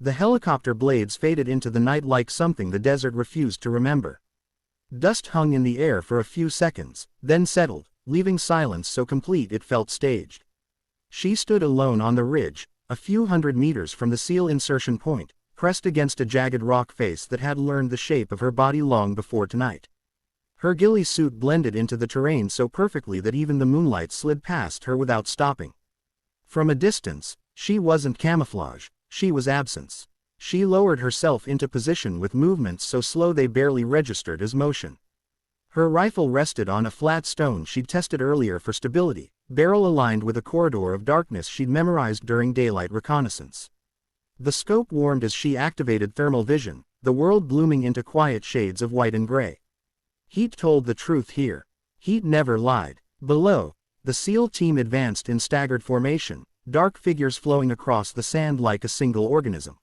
The helicopter blades faded into the night like something the desert refused to remember. Dust hung in the air for a few seconds, then settled, leaving silence so complete it felt staged. She stood alone on the ridge, a few hundred meters from the seal insertion point, pressed against a jagged rock face that had learned the shape of her body long before tonight. Her ghillie suit blended into the terrain so perfectly that even the moonlight slid past her without stopping. From a distance, she wasn't camouflage, she was absence. She lowered herself into position with movements so slow they barely registered as motion. Her rifle rested on a flat stone she'd tested earlier for stability, barrel aligned with a corridor of darkness she'd memorized during daylight reconnaissance. The scope warmed as she activated thermal vision, the world blooming into quiet shades of white and gray. Heat told the truth here. Heat never lied. Below, the SEAL team advanced in staggered formation, dark figures flowing across the sand like a single organism.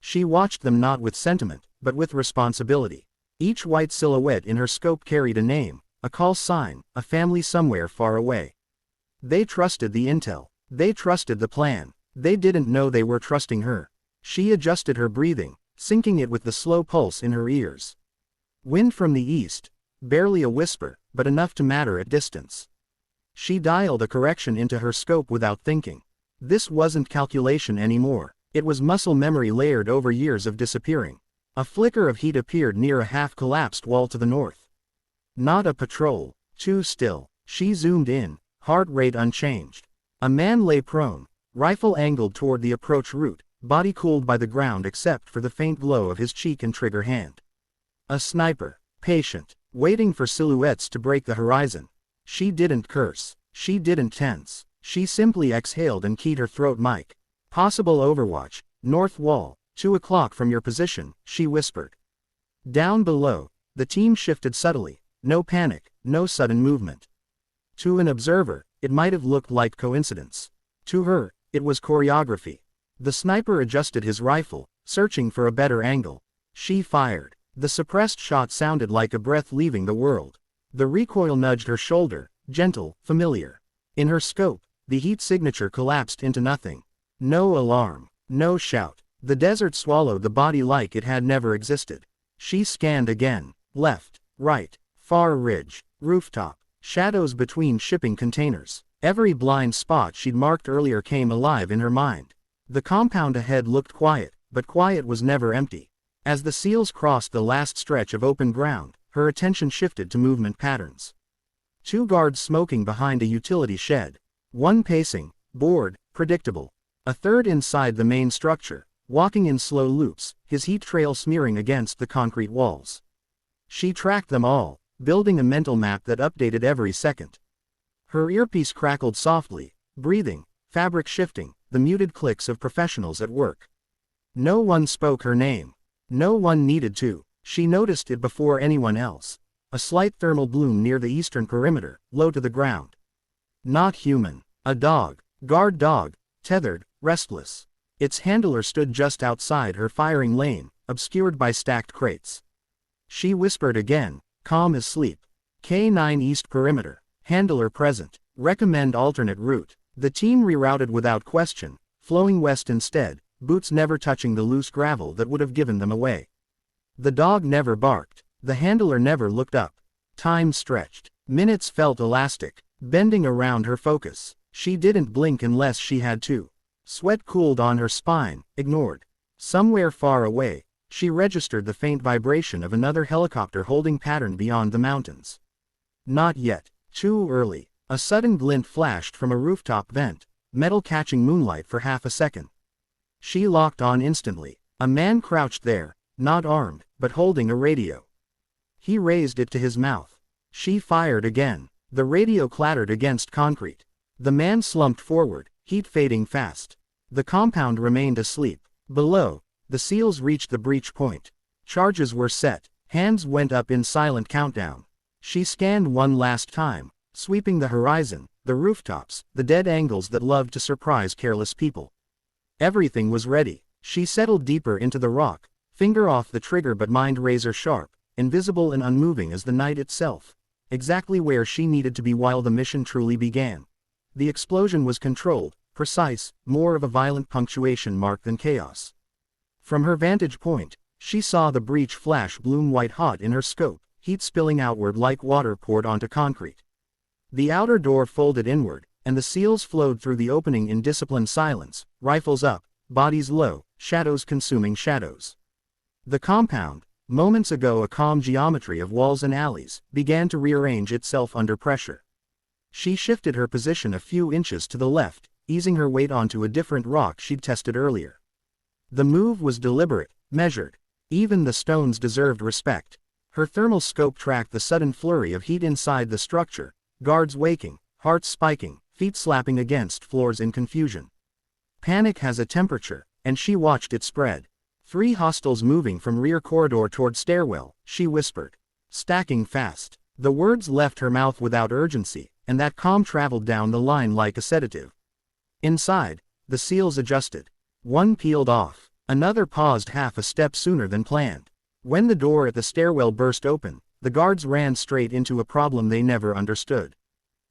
She watched them not with sentiment, but with responsibility. Each white silhouette in her scope carried a name, a call sign, a family somewhere far away. They trusted the intel. They trusted the plan. They didn't know they were trusting her. She adjusted her breathing, syncing it with the slow pulse in her ears. Wind from the east, barely a whisper, but enough to matter at distance. She dialed a correction into her scope without thinking. This wasn't calculation anymore. It was muscle memory layered over years of disappearing. A flicker of heat appeared near a half-collapsed wall to the north. Not a patrol. Too still. She zoomed in, heart rate unchanged. A man lay prone, rifle angled toward the approach route, body cooled by the ground except for the faint glow of his cheek and trigger hand. A sniper, patient, waiting for silhouettes to break the horizon. She didn't curse. She didn't tense. She simply exhaled and keyed her throat mic. Possible overwatch, north wall, 2 o'clock from your position, she whispered. Down below, the team shifted subtly, no panic, no sudden movement. To an observer, it might have looked like coincidence. To her, it was choreography. The sniper adjusted his rifle, searching for a better angle. She fired. The suppressed shot sounded like a breath leaving the world. The recoil nudged her shoulder, gentle, familiar. In her scope, the heat signature collapsed into nothing. No alarm, no shout. The desert swallowed the body like it had never existed. She scanned again. Left, right, far ridge, rooftop, shadows between shipping containers. Every blind spot she'd marked earlier came alive in her mind. The compound ahead looked quiet, but quiet was never empty. As the SEALs crossed the last stretch of open ground, her attention shifted to movement patterns. 2 guards smoking behind a utility shed. 1 pacing, bored, predictable. A third inside the main structure, walking in slow loops, his heat trail smearing against the concrete walls. She tracked them all, building a mental map that updated every second. Her earpiece crackled softly, breathing, fabric shifting, the muted clicks of professionals at work. No one spoke her name. No one needed to. She noticed it before anyone else. A slight thermal bloom near the eastern perimeter, low to the ground. Not human. A dog. Guard dog. Tethered, restless. Its handler stood just outside her firing lane, obscured by stacked crates. She whispered again, calm as sleep. K9 East Perimeter. Handler present. Recommend alternate route. The team rerouted without question, flowing west instead, boots never touching the loose gravel that would have given them away. The dog never barked. The handler never looked up. Time stretched. Minutes felt elastic, bending around her focus. She didn't blink unless she had to. Sweat cooled on her spine, ignored. Somewhere far away, she registered the faint vibration of another helicopter holding pattern beyond the mountains. Not yet. Too early. A sudden glint flashed from a rooftop vent, metal catching moonlight for half a second. She locked on instantly. A man crouched there, not armed, but holding a radio. He raised it to his mouth. She fired again. The radio clattered against concrete. The man slumped forward, heat fading fast. The compound remained asleep. Below, the SEALs reached the breach point. Charges were set. Hands went up in silent countdown. She scanned one last time, sweeping the horizon, the rooftops, the dead angles that loved to surprise careless people. Everything was ready. She settled deeper into the rock, finger off the trigger but mind razor sharp, invisible and unmoving as the night itself. Exactly where she needed to be while the mission truly began. The explosion was controlled, precise, more of a violent punctuation mark than chaos. From her vantage point, she saw the breach flash bloom white-hot in her scope, heat spilling outward like water poured onto concrete. The outer door folded inward, and the SEALs flowed through the opening in disciplined silence, rifles up, bodies low, shadows consuming shadows. The compound, moments ago a calm geometry of walls and alleys, began to rearrange itself under pressure. She shifted her position a few inches to the left, easing her weight onto a different rock she'd tested earlier. The move was deliberate, measured. Even the stones deserved respect. Her thermal scope tracked the sudden flurry of heat inside the structure, guards waking, hearts spiking, feet slapping against floors in confusion. Panic has a temperature, and she watched it spread. 3 hostiles moving from rear corridor toward stairwell, she whispered. Stacking fast. The words left her mouth without urgency, and that calm traveled down the line like a sedative. Inside, the SEALs adjusted. One peeled off. Another paused half a step sooner than planned. When the door at the stairwell burst open, the guards ran straight into a problem they never understood.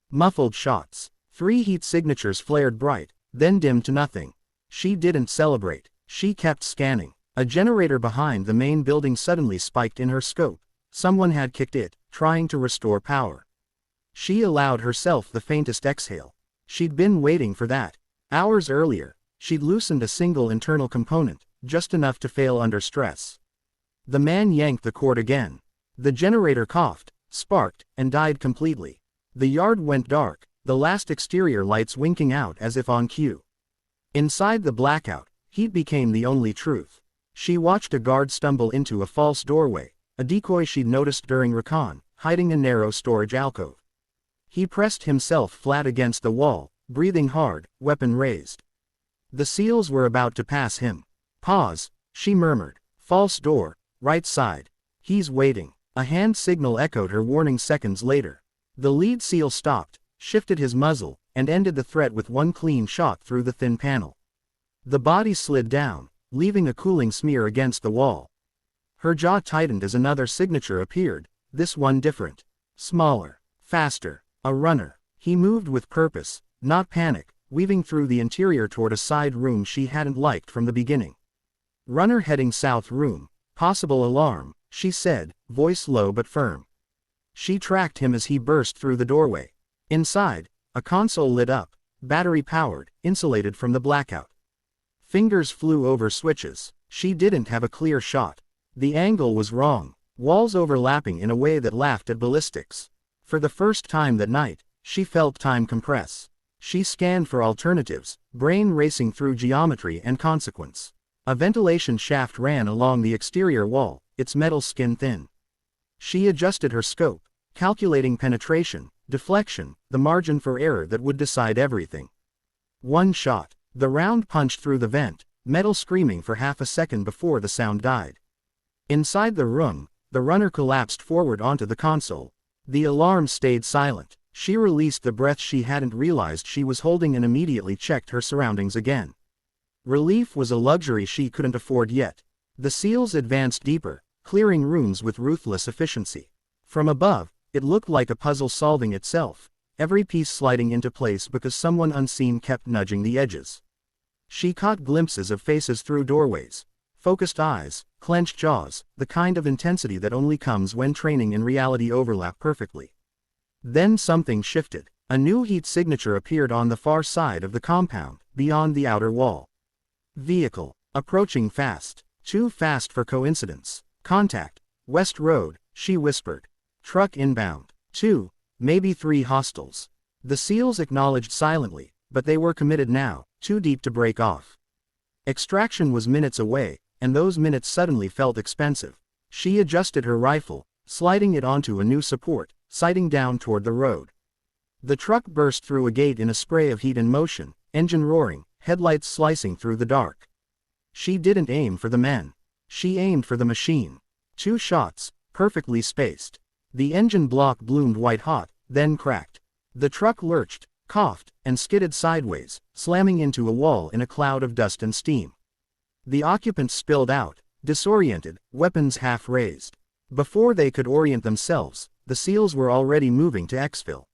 Muffled shots. 3 heat signatures flared bright, then dimmed to nothing. She didn't celebrate. She kept scanning. A generator behind the main building suddenly spiked in her scope. Someone had kicked it, trying to restore power. She allowed herself the faintest exhale. She'd been waiting for that. Hours earlier, she'd loosened a single internal component, just enough to fail under stress. The man yanked the cord again. The generator coughed, sparked, and died completely. The yard went dark, the last exterior lights winking out as if on cue. Inside the blackout, heat became the only truth. She watched a guard stumble into a false doorway, a decoy she'd noticed during recon, hiding a narrow storage alcove. He pressed himself flat against the wall, breathing hard, weapon raised. The SEALs were about to pass him. Pause, she murmured. False door, right side. He's waiting. A hand signal echoed her warning seconds later. The lead SEAL stopped, shifted his muzzle, and ended the threat with one clean shot through the thin panel. The body slid down, leaving a cooling smear against the wall. Her jaw tightened as another signature appeared, this one different. Smaller, faster, a runner. He moved with purpose, not panic, weaving through the interior toward a side room she hadn't liked from the beginning. Runner heading south room, possible alarm, she said, voice low but firm. She tracked him as he burst through the doorway. Inside, a console lit up, battery powered, insulated from the blackout. Fingers flew over switches. She didn't have a clear shot. The angle was wrong, walls overlapping in a way that laughed at ballistics. For the first time that night, she felt time compress. She scanned for alternatives, brain racing through geometry and consequence. A ventilation shaft ran along the exterior wall, its metal skin thin. She adjusted her scope, calculating penetration, deflection, the margin for error that would decide everything. One shot. The round punched through the vent, metal screaming for half a second before the sound died. Inside the room, the runner collapsed forward onto the console. The alarm stayed silent. She released the breath she hadn't realized she was holding and immediately checked her surroundings again. Relief was a luxury she couldn't afford yet. The SEALs advanced deeper, clearing rooms with ruthless efficiency. From above, it looked like a puzzle solving itself, every piece sliding into place because someone unseen kept nudging the edges. She caught glimpses of faces through doorways. Focused eyes, clenched jaws, the kind of intensity that only comes when training and reality overlap perfectly. Then something shifted. A new heat signature appeared on the far side of the compound, beyond the outer wall. Vehicle. Approaching fast. Too fast for coincidence. Contact. West Road, she whispered. Truck inbound. 2, maybe 3 hostiles. The SEALs acknowledged silently, but they were committed now, too deep to break off. Extraction was minutes away, and those minutes suddenly felt expensive. She adjusted her rifle, sliding it onto a new support, sighting down toward the road. The truck burst through a gate in a spray of heat and motion, engine roaring, headlights slicing through the dark. She didn't aim for the men. She aimed for the machine. 2 shots, perfectly spaced. The engine block bloomed white-hot, then cracked. The truck lurched, coughed, and skidded sideways, slamming into a wall in a cloud of dust and steam. The occupants spilled out, disoriented, weapons half raised. Before they could orient themselves, the SEALs were already moving to exfil.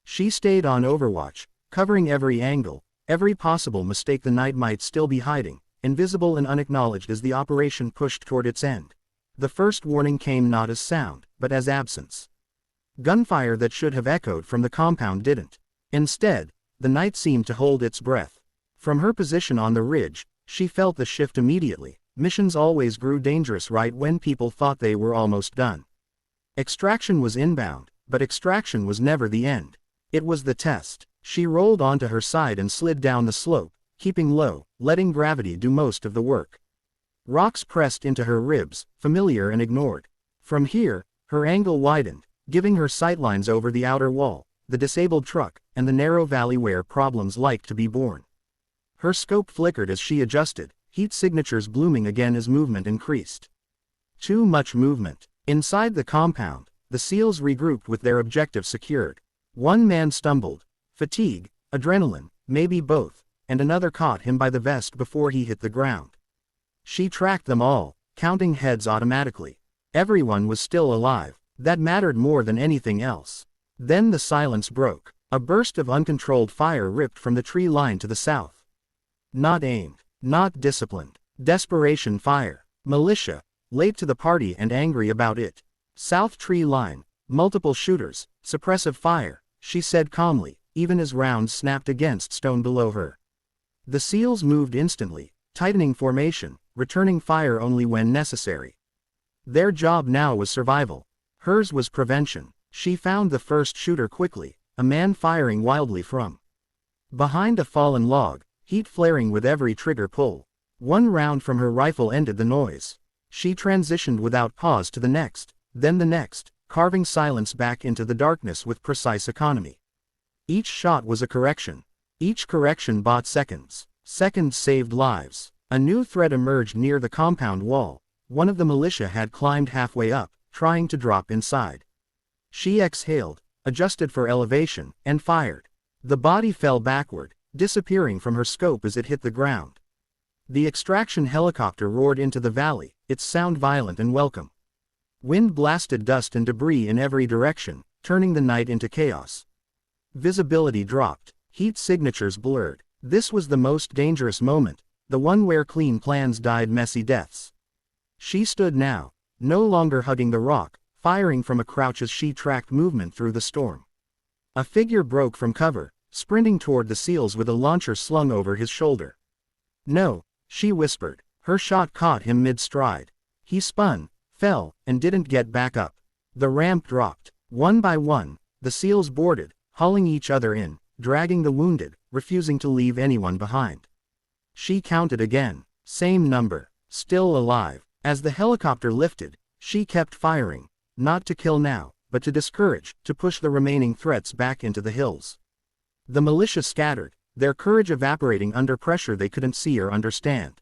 She stayed on overwatch, covering every angle, every possible mistake the night might still be hiding, invisible and unacknowledged as the operation pushed toward its end. The first warning came not as sound, but as absence. Gunfire that should have echoed from the compound didn't. Instead, the night seemed to hold its breath. From her position on the ridge, she felt the shift immediately. Missions always grew dangerous right when people thought they were almost done. Extraction was inbound, but extraction was never the end. It was the test. She rolled onto her side and slid down the slope, keeping low, letting gravity do most of the work. Rocks pressed into her ribs, familiar and ignored. From here, her angle widened, giving her sightlines over the outer wall, the disabled truck, and the narrow valley where problems like to be born. Her scope flickered as she adjusted, heat signatures blooming again as movement increased. Too much movement. Inside the compound, the SEALs regrouped with their objective secured. One man stumbled. Fatigue, adrenaline, maybe both, and another caught him by the vest before he hit the ground. She tracked them all, counting heads automatically. Everyone was still alive. That mattered more than anything else. Then the silence broke. A burst of uncontrolled fire ripped from the tree line to the south. Not aimed, not disciplined. Desperation fire. Militia, late to the party and angry about it. South tree line, multiple shooters, suppressive fire, she said calmly, even as rounds snapped against stone below her. The SEALs moved instantly, tightening formation, returning fire only when necessary. Their job now was survival. Hers was prevention. She found the first shooter quickly, a man firing wildly from behind a fallen log, heat flaring with every trigger pull. One round from her rifle ended the noise. She transitioned without pause to the next, then the next, carving silence back into the darkness with precise economy. Each shot was a correction. Each correction bought seconds. Seconds saved lives. A new threat emerged near the compound wall. One of the militia had climbed halfway up, trying to drop inside. She exhaled, adjusted for elevation, and fired. The body fell backward, disappearing from her scope as it hit the ground. The extraction helicopter roared into the valley, its sound violent and welcome. Wind blasted dust and debris in every direction, turning the night into chaos. Visibility dropped, heat signatures blurred. This was the most dangerous moment, the one where clean plans died messy deaths. She stood now, no longer hugging the rock, firing from a crouch as she tracked movement through the storm. A figure broke from cover, sprinting toward the SEALs with a launcher slung over his shoulder. No, she whispered. Her shot caught him mid-stride. He spun, fell, and didn't get back up. The ramp dropped. One by one, the SEALs boarded, hauling each other in, dragging the wounded, refusing to leave anyone behind. She counted again. Same number. Still alive. As the helicopter lifted, she kept firing, not to kill now, but to discourage, to push the remaining threats back into the hills. The militia scattered, their courage evaporating under pressure they couldn't see or understand.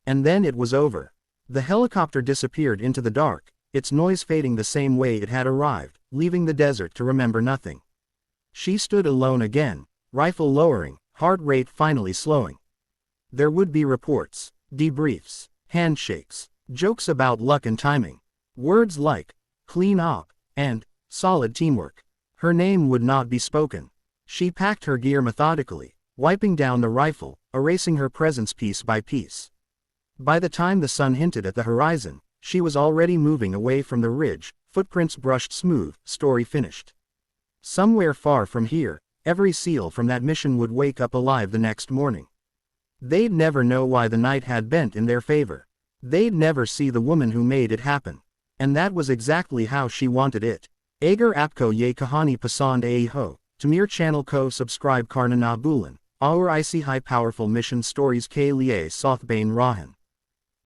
And then it was over. The helicopter disappeared into the dark, its noise fading the same way it had arrived, leaving the desert to remember nothing. She stood alone again, rifle lowering, heart rate finally slowing. There would be reports, debriefs, handshakes, jokes about luck and timing. Words like, clean op, and, solid teamwork. Her name would not be spoken. She packed her gear methodically, wiping down the rifle, erasing her presence piece by piece. By the time the sun hinted at the horizon, she was already moving away from the ridge, footprints brushed smooth, story finished. Somewhere far from here, every SEAL from that mission would wake up alive the next morning. They'd never know why the night had bent in their favor. They'd never see the woman who made it happen. And that was exactly how she wanted it. Agar apko ye kahani pasand ai ho, Tamir channel ko subscribe karna na bulan, aur ic high powerful mission stories ke liye soth bain rahan.